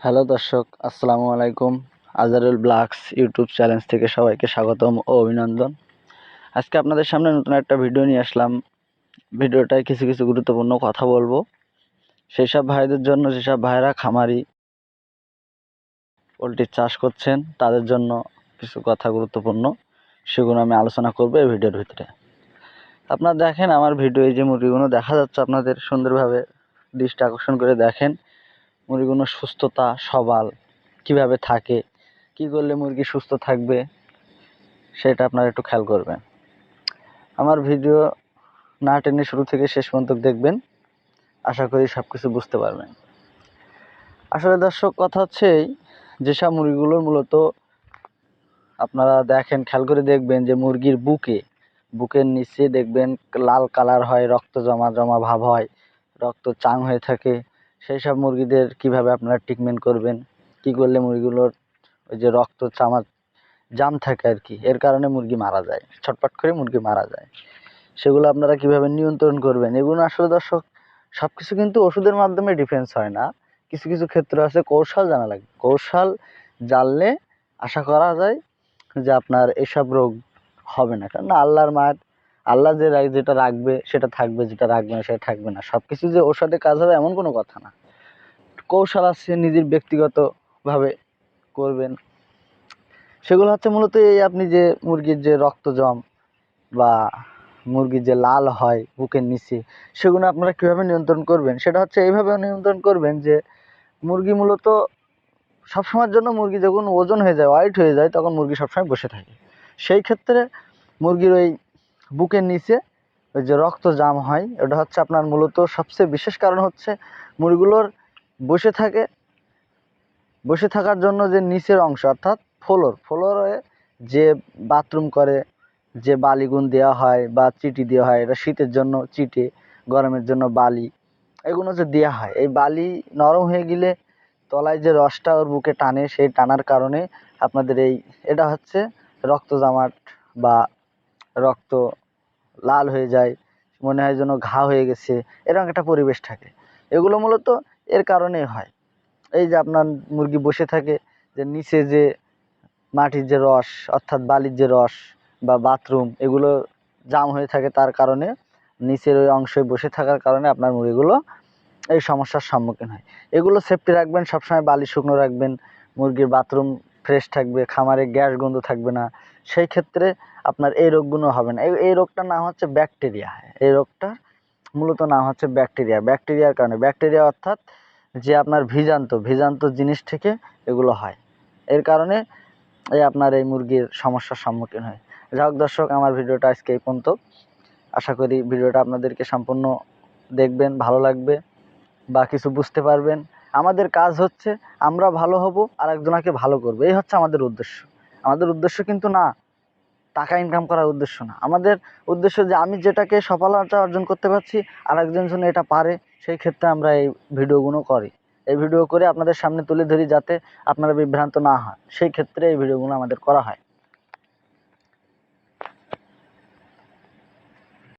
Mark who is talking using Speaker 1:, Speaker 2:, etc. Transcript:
Speaker 1: Hello দর্শক, আসসালামু আলাইকুম। আজারুল ব্লগস ইউটিউব চ্যানেল থেকে সবাইকে স্বাগতম ও অভিনন্দন। আজকে আপনাদের সামনে নতুন একটা ভিডিও নিয়ে আসলাম। ভিডিওটায় কিছু কিছু গুরুত্বপূর্ণ কথা বলবো। সেই সব ভাইদের জন্য, যেসব ভাইরা খামারি পোলট্রির চাষ করছেন, তাদের জন্য কিছু কথা গুরুত্বপূর্ণ, সেগুলো আমি আলোচনা করবো এই ভিডিওর ভিতরে। আপনারা দেখেন আমার ভিডিও, এই যে মুরগিগুলো দেখা যাচ্ছে আপনাদের সুন্দরভাবে দৃষ্টি আকর্ষণ করে দেখেন। মুরগিগুলোর সুস্থতা, সবাল কিভাবে থাকে, কি করলে মুরগি সুস্থ থাকবে, সেটা আপনারা একটু খেয়াল করবেন। আমার ভিডিও না টেনে শুরু থেকে শেষ পর্যন্ত দেখবেন, আশা করি সব কিছু বুঝতে পারবেন। আসলে দর্শক, কথা হচ্ছে এই, যেসব মুরগিগুলোর মূলত আপনারা দেখেন, খেয়াল করে দেখবেন যে মুরগির বুকের নিচে দেখবেন লাল কালার হয়, রক্ত জমা জমা ভাব হয়, রক্ত চাং হয়ে থাকে। সেই সব মুরগিদের কিভাবে আপনারা ট্রিটমেন্ট করবেন, কি করলে মুরগিগুলোর ওই যে রক্ত জাম থাকে আর কি, এর কারণে মুরগি মারা যায়, ছটপট করে মুরগি মারা যায়, সেগুলো আপনারা কিভাবে নিয়ন্ত্রণ করবেন। এগুলো আসলে দর্শক, সব কিছু কিন্তু ওষুধের মাধ্যমে ডিফেন্স হয় না। কিছু কিছু ক্ষেত্র আছে, কৌশল জানা লাগবে। কৌশল জানলে আশা করা যায় যে আপনার এসব রোগ হবে না। কারণ আল্লাহর মাঠ, আল্লাহ যেটা রাখবে সেটা থাকবে, যেটা রাখবে না সেটা থাকবে না। সব কিছু যে ওর সাথে কাজ হবে এমন কোনো কথা না। কৌশল আছে, নিজের ব্যক্তিগতভাবে করবেন। সেগুলো হচ্ছে মূলত এই, আপনি যে মুরগির যে রক্ত জম বা মুরগির যে লাল হয় বুকের নিচে, সেগুলো আপনারা কীভাবে নিয়ন্ত্রণ করবেন, সেটা হচ্ছে এইভাবে নিয়ন্ত্রণ করবেন যে মুরগি মূলত সবসময়ের জন্য, মুরগি যখন ওজন হয়ে যায়, ওয়াইট হয়ে যায়, তখন মুরগি সবসময় বসে থাকে। সেই ক্ষেত্রে মুরগির ওই বুকের নিচে ওই যে রক্ত জাম হয়, ওটা হচ্ছে আপনার মূলত সবচেয়ে বিশেষ কারণ হচ্ছে মুরগিগুলোর বসে থাকার জন্য যে নিচের অংশ, অর্থাৎ ফ্লোরে যে বাথরুম করে, যে বালিগুন দেওয়া হয় বা চিটি দেওয়া হয়, এটা শীতের জন্য চিটে, গরমের জন্য বালি, এগুলো যে দেওয়া হয়, এই বালি নরম হয়ে গেলে তলায় যে রসটা ওর বুকে টানে, সেই টানার কারণে আপনাদের এটা হচ্ছে রক্ত জমাট বা রক্ত লাল হয়ে যায়, মনে হয় যেন ঘা হয়ে গেছে, এরকম একটা পরিবেশ থাকে। এগুলো মূলত এর কারণেই হয়। এই যে আপনার মুরগি বসে থাকে, যে নিচে যে মাটির যে রস, অর্থাৎ বালির যে রস বা বাথরুম, এগুলো জাম হয়ে থাকে, তার কারণে নিচের ওই অংশে বসে থাকার কারণে আপনার মুরগিগুলো এই সমস্যার সম্মুখীন হয়। এগুলো সেফটি রাখবেন, সবসময় বালি শুকনো রাখবেন, মুরগির বাথরুম ফ্রেশ থাকবে, খামারে গ্যাস গন্ধ থাকবে না। সেই ক্ষেত্রে আপনার এই রোগগুলো হবে না। এই রোগটার নাম হচ্ছে ব্যাকটেরিয়া। এই রোগটা মূলত নাম হচ্ছে ব্যাকটেরিয়ার কারণে। ব্যাকটেরিয়া অর্থাৎ যে আপনার ভিজান্ত জিনিস থেকে এগুলো হয়, এর কারণে আপনার এই মুরগির সমস্যার সম্মুখীন হয়। যাই হোক দর্শক, আমার ভিডিওটা আজকে এই পর্যন্ত। আশা করি ভিডিওটা আপনাদেরকে সম্পূর্ণ দেখবেন, ভালো লাগবে বা কিছু বুঝতে পারবেন। আমাদের কাজ হচ্ছে আমরা ভালো হব আর একজনকে ভালো করবো, এই হচ্ছে আমাদের উদ্দেশ্য। আমাদের উদ্দেশ্য কিন্তু না টাকা ইনকাম করার উদ্দেশ্য না। আমাদের উদ্দেশ্য যে আমি যেটাকে সফলতা অর্জন করতে পারছি আর একজন যেন এটা পারে, সেই ক্ষেত্রে আমরা এই ভিডিওগুলো করি। এই ভিডিও করে আপনাদের সামনে তুলে ধরি, যাতে আপনারা বিভ্রান্ত না হয়, সেই ক্ষেত্রে এই ভিডিওগুলো আমাদের করা হয়।